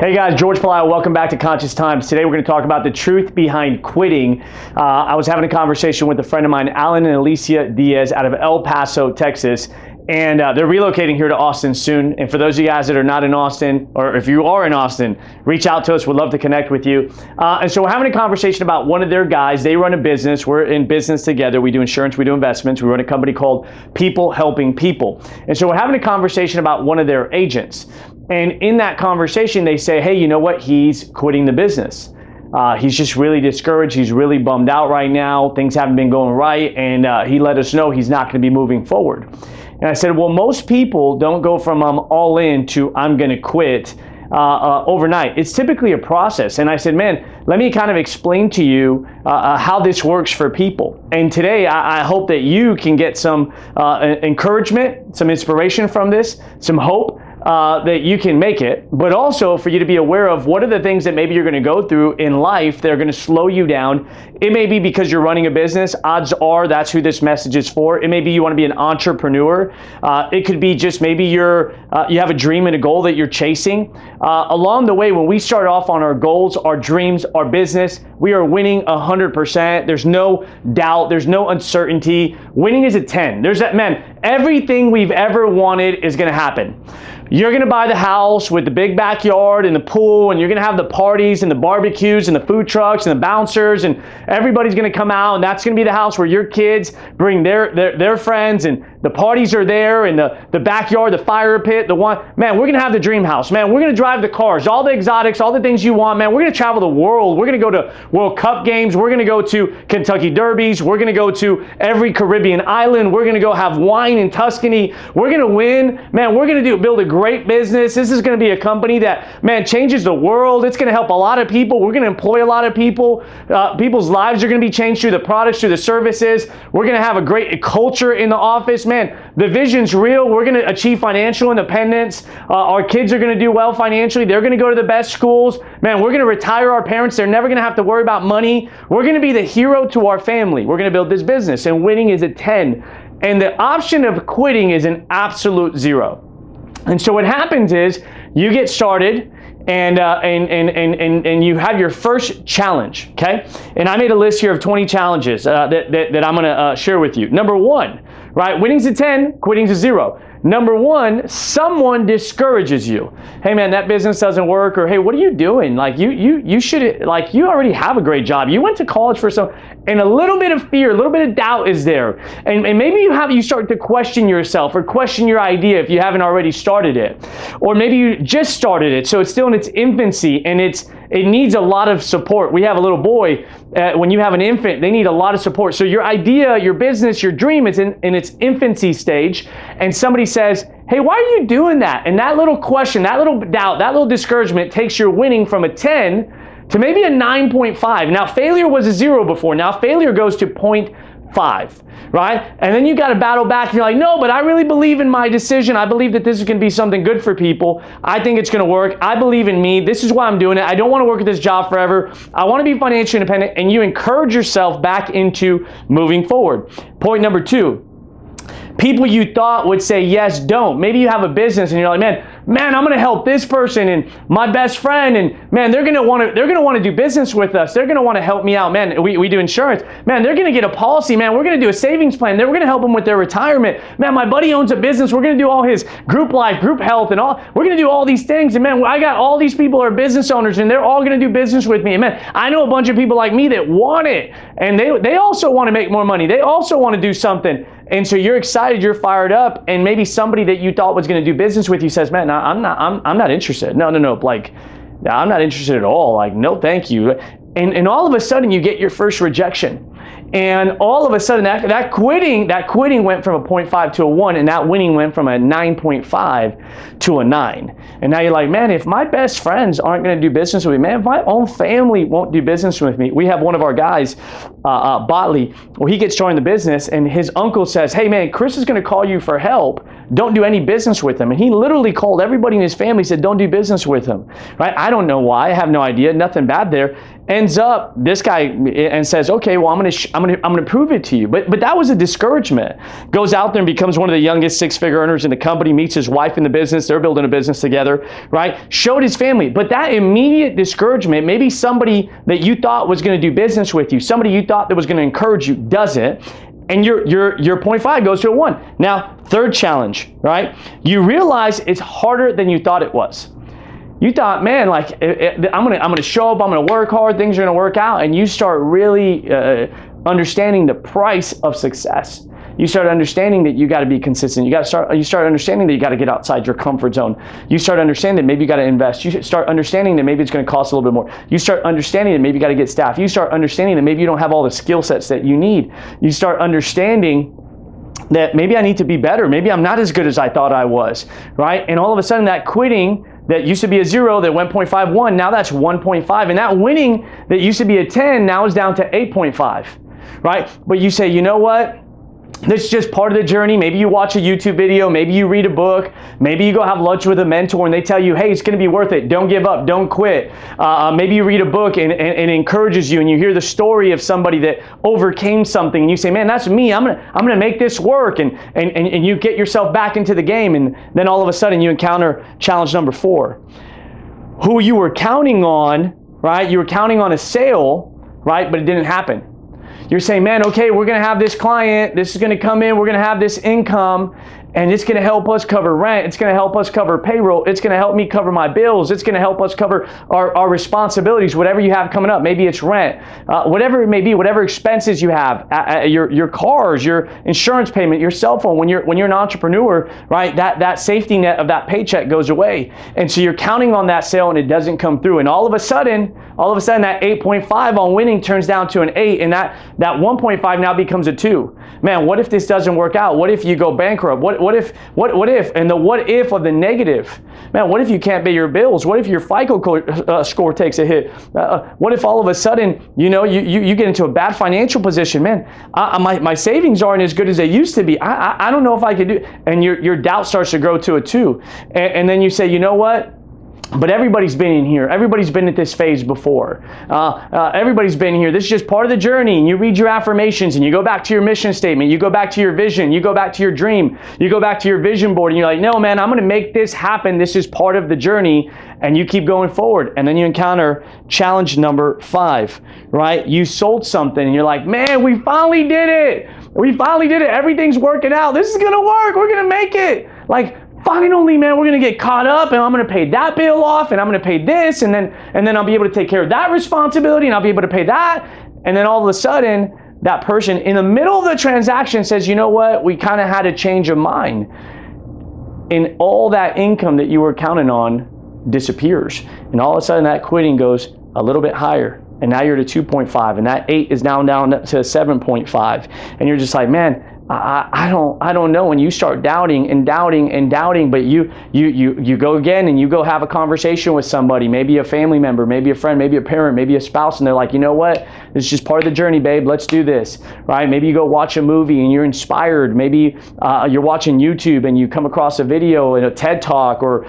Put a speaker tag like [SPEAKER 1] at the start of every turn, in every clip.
[SPEAKER 1] Hey guys, George Palaio, welcome back to Conscious Times. Today we're going to talk about the truth behind quitting. I was having a conversation with a friend of mine, Alan and Alicia Diaz, out of El Paso, Texas, and they're relocating here to Austin soon. And for those of you guys that are not in Austin, or if you are in Austin, reach out to us. We'd love to connect with you. And so we're having a conversation about one of their guys. They run a business. We're in business together. We do insurance. We do investments. We run a company called People Helping People. And so we're having a conversation about one of their agents. And in that conversation, they say, hey, you know what? He's quitting the business. He's just really discouraged. He's really bummed out right now. Things haven't been going right. And he let us know he's not going to be moving forward. And I said, well, most people don't go from I'm all in to I'm going to quit overnight. It's typically a process. And I said, man, let me kind of explain to you how this works for people. And today, I hope that you can get some encouragement, some inspiration from this, some hope. That you can make it, but also for you to be aware of what are the things that maybe you're going to go through in life that are going to slow you down. It may be because you're running a business. Odds are that's who this message is for. It may be you want to be an entrepreneur. It could be just maybe you have a dream and a goal that you're chasing. Along the way, when we start off on our goals, our dreams, our business, we are winning 100%. There's no doubt. There's no uncertainty. Winning is a 10. There's that, man, everything we've ever wanted is going to happen. You're going to buy the house with the big backyard and the pool, and you're going to have the parties and the barbecues and the food trucks and the bouncers, and everybody's going to come out, and that's going to be the house where your kids bring their friends, and the parties are there, and the backyard, the fire pit, man, we're going to have the dream house. Man, we're going to drive the cars, all the exotics, all the things you want. Man, we're going to travel the world. We're going to go to World Cup games. We're going to go to Kentucky Derbies. We're going to go to every Caribbean island. We're going to go have wine in Tuscany. We're going to win. Man, we're going to build a great business. This is going to be a company that, man, changes the world. It's going to help a lot of people. We're going to employ a lot of people. People's lives are going to be changed through the products, through the services. We're going to have a great culture in the office. Man, the vision's real. We're going to achieve financial independence. Our kids are going to do well financially. They're going to go to the best schools. Man, we're going to retire our parents. They're never going to have to worry about money. We're going to be the hero to our family. We're going to build this business, and winning is a 10. And the option of quitting is an absolute 0. And so what happens is you get started and you have your first challenge, okay? And I made a list here of 20 challenges that I'm going to share with you. Number 1, right? Winning's a 10, quitting's a 0. Number 1, someone discourages you. Hey man, that business doesn't work, or hey, what are you doing? Like you should, like you already have a great job. You went to college for some, and a little bit of fear, a little bit of doubt is there. And maybe you start to question yourself or question your idea if you haven't already started it. Or maybe you just started it, so it's still in its infancy and it needs a lot of support. We have a little boy, when you have an infant, they need a lot of support. So your idea, your business, your dream is in its infancy stage, and somebody says, hey, why are you doing that? And that little question, that little doubt, that little discouragement takes your winning from a 10 to maybe a 9.5. Now, failure was a 0 before. Now, failure goes to 0.5, right? And then you got to battle back. And you're like, no, but I really believe in my decision. I believe that this is going to be something good for people. I think it's going to work. I believe in me. This is why I'm doing it. I don't want to work at this job forever. I want to be financially independent. And you encourage yourself back into moving forward. Point number 2. People you thought would say yes, don't. Maybe you have a business and you're like, man, I'm going to help this person and my best friend, and man, they're going to want to do business with us. They're going to want to help me out. Man, we do insurance. Man, they're going to get a policy. Man, we're going to do a savings plan. Then we're going to help them with their retirement. Man, my buddy owns a business. We're going to do all his group life, group health, and all. We're going to do all these things. And man, I got all these people are business owners, and they're all going to do business with me. And man, I know a bunch of people like me that want it, and they also want to make more money. They also want to do something. And so you're excited, you're fired up, and maybe somebody that you thought was going to do business with you says, man, I'm not interested. No, like, I'm not interested at all. Like, no, thank you. And all of a sudden you get your first rejection. And all of a sudden that quitting went from a 0.5 to a 1, and that winning went from a 9.5 to a 9. And now you're like, man, if my best friends aren't going to do business with me, man, if my own family won't do business with me. We have one of our guys, Botley, where he gets joined the business, and his uncle says, hey man, Chris is going to call you for help don't do any business with him. And he literally called everybody in his family, said, don't do business with him, right? I don't know why. I have no idea. Nothing bad there. Ends up this guy and says, okay, well, I'm gonna prove it to you. But that was a discouragement. Goes out there and becomes one of the youngest six-figure earners in the company, meets his wife in the business. They're building a business together, right? Showed his family. But that immediate discouragement, maybe somebody that you thought was going to do business with you, somebody you thought that was going to encourage you, doesn't. And your 0.5 goes to a 1. Now, third challenge, right? You realize it's harder than you thought it was. You thought, man, like I'm gonna show up, I'm gonna work hard, things are gonna work out, and you start really understanding the price of success. You start understanding that you got to be consistent. You start understanding that you got to get outside your comfort zone. You start understanding that maybe you got to invest. You start understanding that maybe it's going to cost a little bit more. You start understanding that maybe you got to get staff. You start understanding that maybe you don't have all the skill sets that you need. You start understanding that maybe I need to be better. Maybe I'm not as good as I thought I was, right? And all of a sudden that quitting that used to be a 0, that went 0.51, now that's 1.5. And that winning that used to be a 10 now is down to 8.5, right? But you say, you know what? This is just part of the journey. Maybe you watch a YouTube video, maybe you read a book, maybe you go have lunch with a mentor and they tell you, hey, it's going to be worth it. Don't give up. Don't quit. Maybe you read a book and it encourages you and you hear the story of somebody that overcame something and you say, man, that's me. I'm gonna make this work. And you get yourself back into the game. And then all of a sudden you encounter challenge number 4. Who you were counting on, right? You were counting on a sale, right? But it didn't happen. You're saying, man, okay, we're going to have this client. This is going to come in. We're going to have this income. And it's going to help us cover rent. It's going to help us cover payroll. It's going to help me cover my bills. It's going to help us cover our responsibilities, whatever you have coming up. Maybe it's rent, whatever it may be, whatever expenses you have, your cars, your insurance payment, your cell phone. When you're an entrepreneur, right, that safety net of that paycheck goes away. And so you're counting on that sale and it doesn't come through. And all of a sudden that 8.5 on winning turns down to an 8, and that 1.5 now becomes a 2. Man, what if this doesn't work out? What if you go bankrupt? What if, and the what if of the negative. Man, what if you can't pay your bills? What if your FICO score takes a hit? What if all of a sudden, you get into a bad financial position? Man, my savings aren't as good as they used to be. I don't know if I could do, and your doubt starts to grow to a 2. And then you say, you know what? But everybody's been in here. Everybody's been at this phase before. Everybody's been here. This is just part of the journey. And you read your affirmations and you go back to your mission statement. You go back to your vision. You go back to your dream. You go back to your vision board and you're like, no, man, I'm going to make this happen. This is part of the journey. And you keep going forward. And then you encounter challenge number 5, right? You sold something and you're like, man, we finally did it. We finally did it. Everything's working out. This is going to work. We're going to make it. Like, finally, man, we're going to get caught up and I'm going to pay that bill off and I'm going to pay this and then I'll be able to take care of that responsibility and I'll be able to pay that. And then all of a sudden, that person in the middle of the transaction says, you know what, we kind of had a change of mind. And all that income that you were counting on disappears. And all of a sudden, that quitting goes a little bit higher. And now you're at a 2.5 and that 8 is down to 7.5. And you're just like, man, I don't know. When you start doubting, but you go again and you go have a conversation with somebody, maybe a family member, maybe a friend, maybe a parent, maybe a spouse, and they're like, you know what? This is just part of the journey, babe. Let's do this, right? Maybe you go watch a movie and you're inspired. Maybe you're watching YouTube and you come across a video in a TED Talk or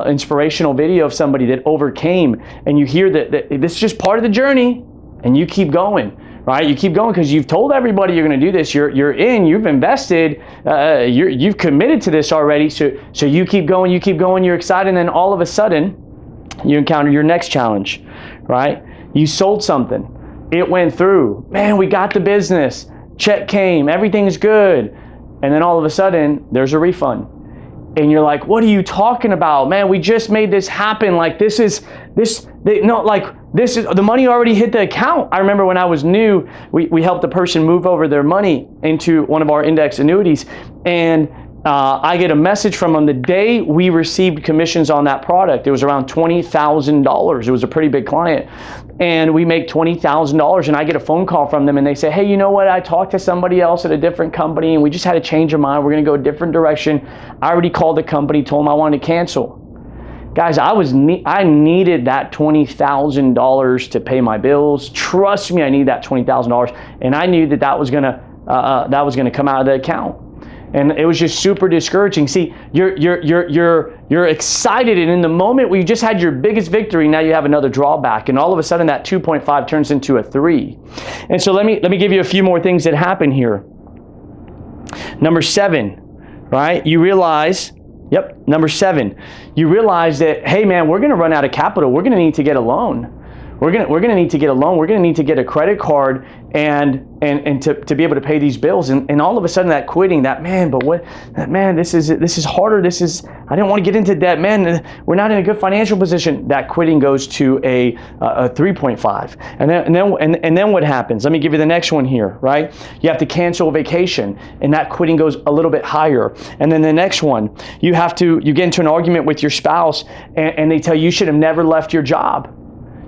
[SPEAKER 1] inspirational video of somebody that overcame, and you hear that this is just part of the journey, and you keep going. Right? You keep going because you've told everybody you're going to do this. You're in. You've invested. You've committed to this already. So you keep going. You're excited, and then all of a sudden, you encounter your next challenge. Right? You sold something. It went through. Man, we got the business. Check came. Everything's good. And then all of a sudden, there's a refund. And you're like, what are you talking about? Man, we just made this happen. Like this is the money already hit the account. I remember when I was new, we helped a person move over their money into one of our index annuities. And I get a message from them the day we received commissions on that product. It was around $20,000. It was a pretty big client. And we make $20,000 and I get a phone call from them and they say, hey, you know what? I talked to somebody else at a different company and we just had a change of mind. We're going to go a different direction. I already called the company, told them I wanted to cancel. Guys, I needed that $20,000 to pay my bills. Trust me, I need that $20,000. And I knew that was going to come out of the account. And it was just super discouraging. See, you're excited, and in the moment where you just had your biggest victory, now you have another drawback, and all of a sudden that 2.5 turns into a 3. And so let me give you a few more things that happen here. Number 7, right? You realize, number 7, you realize that, hey man, we're going to run out of capital. We're going to need to get a loan. We're gonna need to get a loan. We're gonna need to get a credit card and to be able to pay these bills. And all of a sudden that quitting, this is harder. I didn't want to get into debt, man. We're not in a good financial position. That quitting goes to a 3.5. And then what happens? Let me give you the next one here, right? You have to cancel a vacation, and that quitting goes a little bit higher. And then the next one, you get into an argument with your spouse, and they tell you should have never left your job.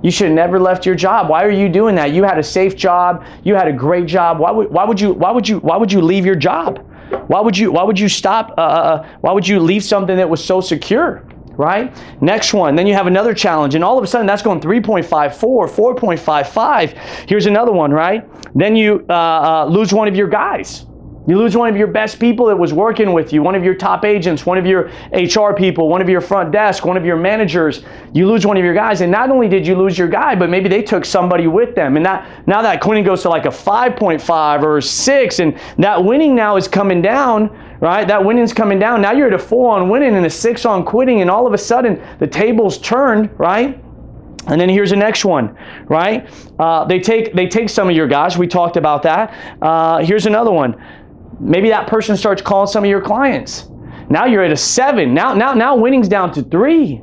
[SPEAKER 1] You should have never left your job. Why are you doing that? You had a safe job. You had a great job. Why would you leave your job? Why would you stop? Why would you leave something that was so secure? Right? Next one. Then you have another challenge, and all of a sudden that's going 3.54, 4.55. Here's another one, right? Then you lose one of your guys. You lose one of your best people that was working with you, one of your top agents, one of your HR people, one of your front desk, one of your managers. You lose one of your guys, and not only did you lose your guy, but maybe they took somebody with them. And now that quitting goes to like a 5.5 or a 6, and that winning now is coming down, right? That winning's coming down. Now you're at a 4 on winning and a 6 on quitting, and all of a sudden the tables turned, right? And then here's the next one, right? They take some of your guys. We talked about that. Here's another one. Maybe that person starts calling some of your clients. Now you're at a 7. Now winning's down to 3.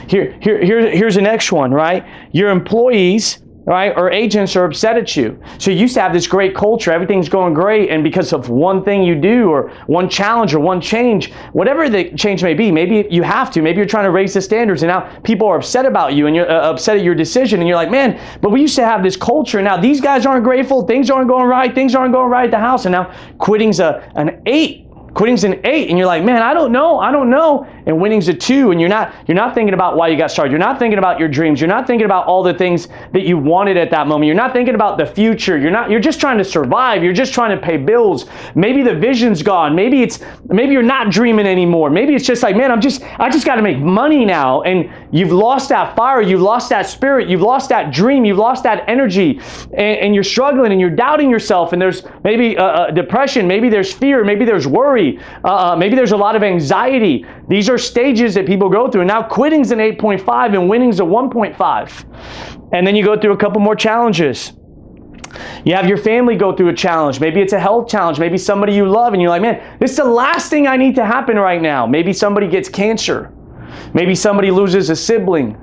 [SPEAKER 1] Here's the next one, right? Your employees, right, or agents are upset at you. So you used to have this great culture, everything's going great, and because of one thing you do, or one challenge, or one change, whatever the change may be, maybe you have to, maybe you're trying to raise the standards, and now people are upset about you, and you're upset at your decision, and you're like, man, but we used to have this culture, and now these guys aren't grateful, things aren't going right at the house, and now quitting's an 8. Quitting's an 8, and you're like, man, I don't know, and winning's a 2, and you're not thinking about why you got started. You're not thinking about your dreams. You're not thinking about all the things that you wanted at that moment. You're not thinking about the future. You're just trying to survive. You're just trying to pay bills. Maybe the vision's gone. Maybe you're not dreaming anymore. Maybe it's just like, man, I just got to make money now, and you've lost that fire. You've lost that spirit. You've lost that dream. You've lost that energy, and you're struggling, and you're doubting yourself, and there's maybe depression. Maybe there's fear. Maybe there's worry. Maybe there's a lot of anxiety. These are stages that people go through. And now quitting's an 8.5 and winning's a 1.5. And then you go through a couple more challenges. You have your family go through a challenge. Maybe it's a health challenge. Maybe somebody you love, and you're like, man, this is the last thing I need to happen right now. Maybe somebody gets cancer. Maybe somebody loses a sibling.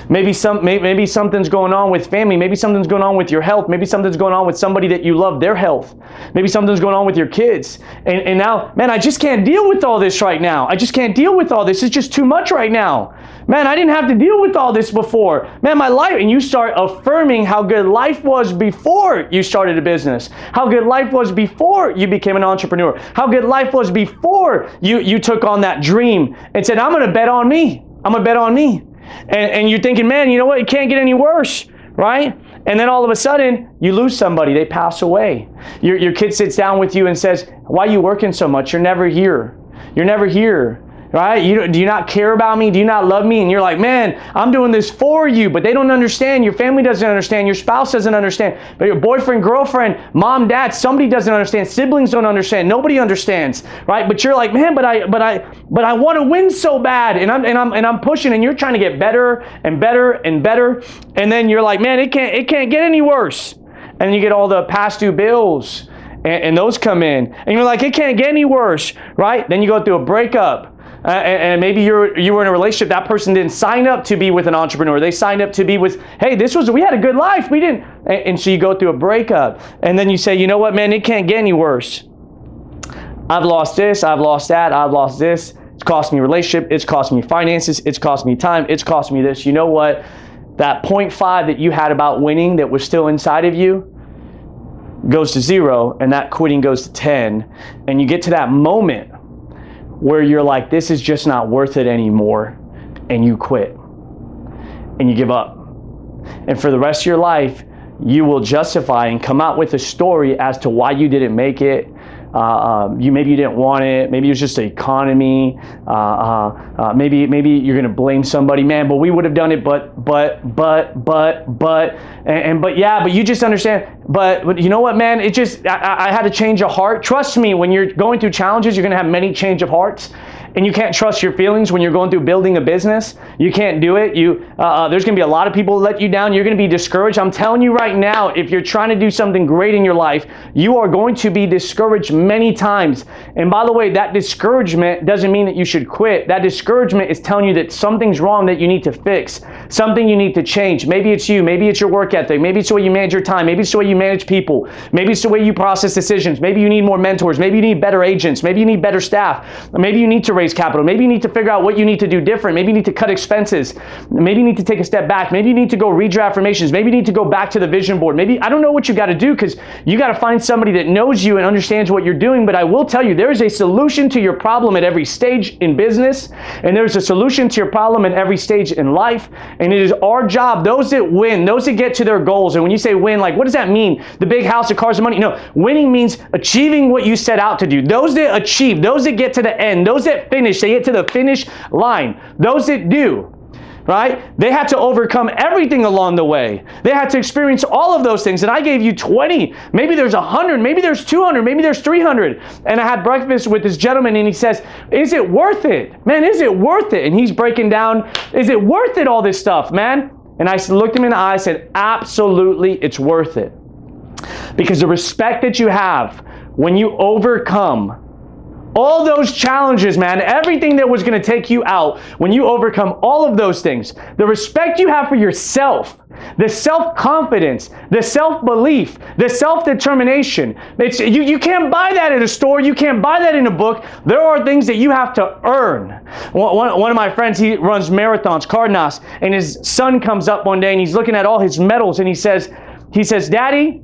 [SPEAKER 1] Maybe something's going on with family. Maybe something's going on with your health. Maybe something's going on with somebody that you love, their health. Maybe something's going on with your kids. And now, man, I just can't deal with all this right now. I just can't deal with all this. It's just too much right now. Man, I didn't have to deal with all this before. Man, my life, and you start affirming how good life was before you started a business. How good life was before you became an entrepreneur. How good life was before you took on that dream and said, I'm going to bet on me. I'm going to bet on me. And you're thinking, man, you know what? It can't get any worse, right? And then all of a sudden, you lose somebody. They pass away. Your kid sits down with you and says, why are you working so much? You're never here. You're never here. Right? Do you not care about me? Do you not love me? And you're like, man, I'm doing this for you, but they don't understand. Your family doesn't understand. Your spouse doesn't understand. But your boyfriend, girlfriend, mom, dad, somebody doesn't understand. Siblings don't understand. Nobody understands, right? But you're like, man, but I want to win so bad, and I'm pushing, and you're trying to get better and better and better, and then you're like, man, it can't get any worse. And then you get all the past due bills, and those come in, and you're like, it can't get any worse, right? Then you go through a breakup. And maybe you were in a relationship, that person didn't sign up to be with an entrepreneur. They signed up to be with, hey, we had a good life. We didn't. And so you go through a breakup. And then you say, you know what, man, it can't get any worse. I've lost this. I've lost that. I've lost this. It's cost me a relationship. It's cost me finances. It's cost me time. It's cost me this. You know what? That 0.5 that you had about winning that was still inside of you goes to 0. And that quitting goes to 10. And you get to that moment where you're like, this is just not worth it anymore, and you quit, and you give up. And for the rest of your life, you will justify and come out with a story as to why you didn't make it, maybe you didn't want it. Maybe it was just the economy. Maybe you're going to blame somebody. Man, but we would have done it. But you just understand. But you know what, man? It just, I had to change of heart. Trust me, when you're going through challenges, you're going to have many change of hearts. And you can't trust your feelings when you're going through building a business. You can't do it. There's going to be a lot of people who let you down. You're going to be discouraged. I'm telling you right now, if you're trying to do something great in your life, you are going to be discouraged many times. And by the way, that discouragement doesn't mean that you should quit. That discouragement is telling you that something's wrong that you need to fix, something you need to change. Maybe it's you. Maybe it's your work ethic. Maybe it's the way you manage your time. Maybe it's the way you manage people. Maybe it's the way you process decisions. Maybe you need more mentors. Maybe you need better agents. Maybe you need better staff. Maybe you need to raise capital. Maybe you need to figure out what you need to do different. Maybe you need to cut expenses. Maybe you need to take a step back. Maybe you need to go read your affirmations. Maybe you need to go back to the vision board. Maybe, I don't know what you got to do, because you got to find somebody that knows you and understands what you're doing. But I will tell you, there is a solution to your problem at every stage in business, and there's a solution to your problem at every stage in life. And it is our job, those that win, those that get to their goals. And when you say win, like, what does that mean? The big house, the cars, the money? No, winning means achieving what you set out to do. Those that achieve, those that get to the end, those that finish, they get to the finish line. Those that do, right? They had to overcome everything along the way. They had to experience all of those things. And I gave you 20. Maybe there's 100. Maybe there's 200. Maybe there's 300. And I had breakfast with this gentleman, and he says, is it worth it? Man, is it worth it? And he's breaking down, is it worth it, all this stuff, man? And I looked him in the eye and said, absolutely, it's worth it. Because the respect that you have when you overcome all those challenges, man, everything that was going to take you out, when you overcome all of those things, the respect you have for yourself, the self-confidence, the self-belief, the self-determination, you can't buy that at a store. You can't buy that in a book. There are things that you have to earn. One of my friends, he runs marathons, Cardenas, and his son comes up one day and he's looking at all his medals, and he says, Daddy,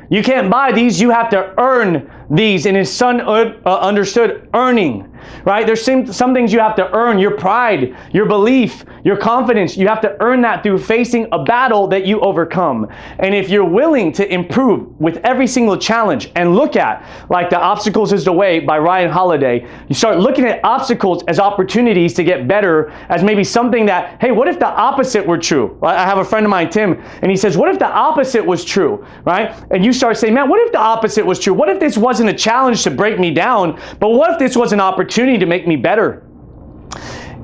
[SPEAKER 1] you can't buy these. You have to earn these. And his son understood earning, right? There's some things you have to earn. Your pride, your belief, your confidence. You have to earn that through facing a battle that you overcome. And if you're willing to improve with every single challenge and look at, like, The Obstacles is the Way by Ryan Holiday, you start looking at obstacles as opportunities to get better, as maybe something that, hey, what if the opposite were true? I have a friend of mine, Tim, and he says, what if the opposite was true, right? And you start saying, man, what if the opposite was true? What if this wasn't a challenge to break me down, but what if this was an opportunity to make me better?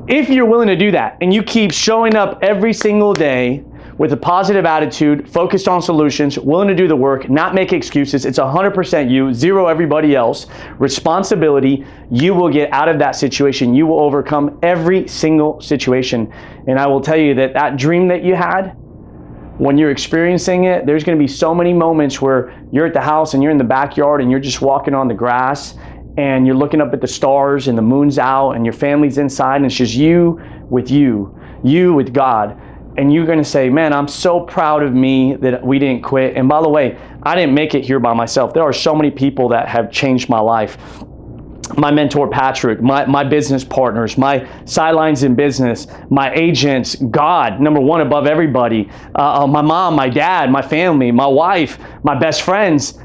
[SPEAKER 1] If you're willing to do that, and you keep showing up every single day with a positive attitude, focused on solutions, willing to do the work, not make excuses, it's 100% you, zero everybody else, responsibility, you will get out of that situation. You will overcome every single situation. And I will tell you that that dream that you had, when you're experiencing it, there's going to be so many moments where you're at the house and you're in the backyard and you're just walking on the grass and you're looking up at the stars and the moon's out and your family's inside and it's just you with God. And you're going to say, man, I'm so proud of me that we didn't quit. And by the way, I didn't make it here by myself. There are so many people that have changed my life. My mentor, Patrick, my business partners, my sidelines in business, my agents, God, number one above everybody, my mom, my dad, my family, my wife, my best friends,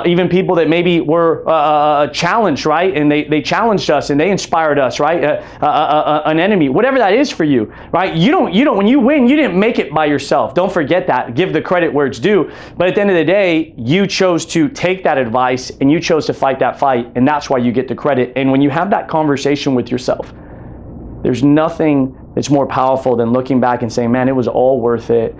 [SPEAKER 1] even people that maybe were challenged, right? And they challenged us and they inspired us, right? An enemy, whatever that is for you, right? You don't, when you win, you didn't make it by yourself. Don't forget that. Give the credit where it's due. But at the end of the day, you chose to take that advice and you chose to fight that fight. And that's why you get the credit. And when you have that conversation with yourself, there's nothing that's more powerful than looking back and saying, man, it was all worth it.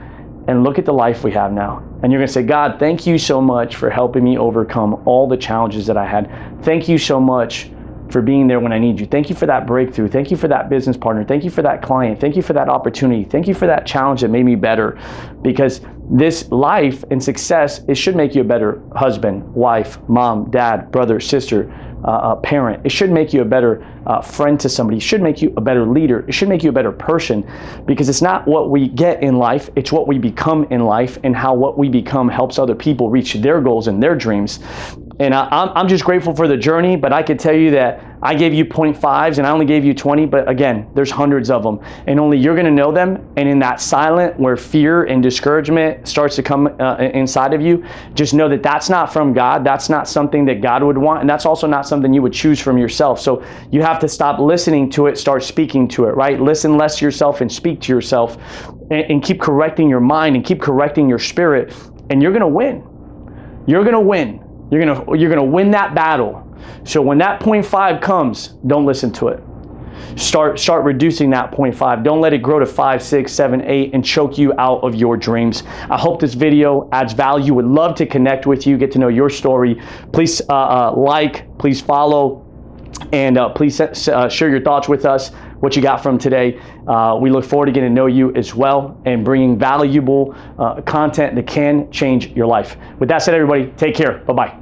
[SPEAKER 1] And look at the life we have now. And you're going to say, God, thank you so much for helping me overcome all the challenges that I had. Thank you so much for being there when I need you. Thank you for that breakthrough. Thank you for that business partner. Thank you for that client. Thank you for that opportunity. Thank you for that challenge that made me better. Because this life and success, it should make you a better husband, wife, mom, dad, brother, sister, parent. It should make you a better friend to somebody. It should make you a better leader. It should make you a better person, because it's not what we get in life, it's what we become in life, and how what we become helps other people reach their goals and their dreams. And I'm just grateful for the journey, but I could tell you that I gave you 0.5s and I only gave you 20, but again, there's hundreds of them and only you're gonna know them. And in that silent where fear and discouragement starts to come inside of you, just know that that's not from God. That's not something that God would want. And that's also not something you would choose from yourself. So you have to stop listening to it, start speaking to it, right? Listen less to yourself and speak to yourself and keep correcting your mind and keep correcting your spirit, and you're gonna win. You're gonna win. You're gonna win that battle. So when that 0.5 comes, don't listen to it. Start reducing that 0.5. Don't let it grow to 5, 6, 7, 8 and choke you out of your dreams. I hope this video adds value. Would love to connect with you, get to know your story. Please like, please follow, and please share your thoughts with us, what you got from today. We look forward to getting to know you as well and bringing valuable content that can change your life. With that said, everybody, take care. Bye-bye.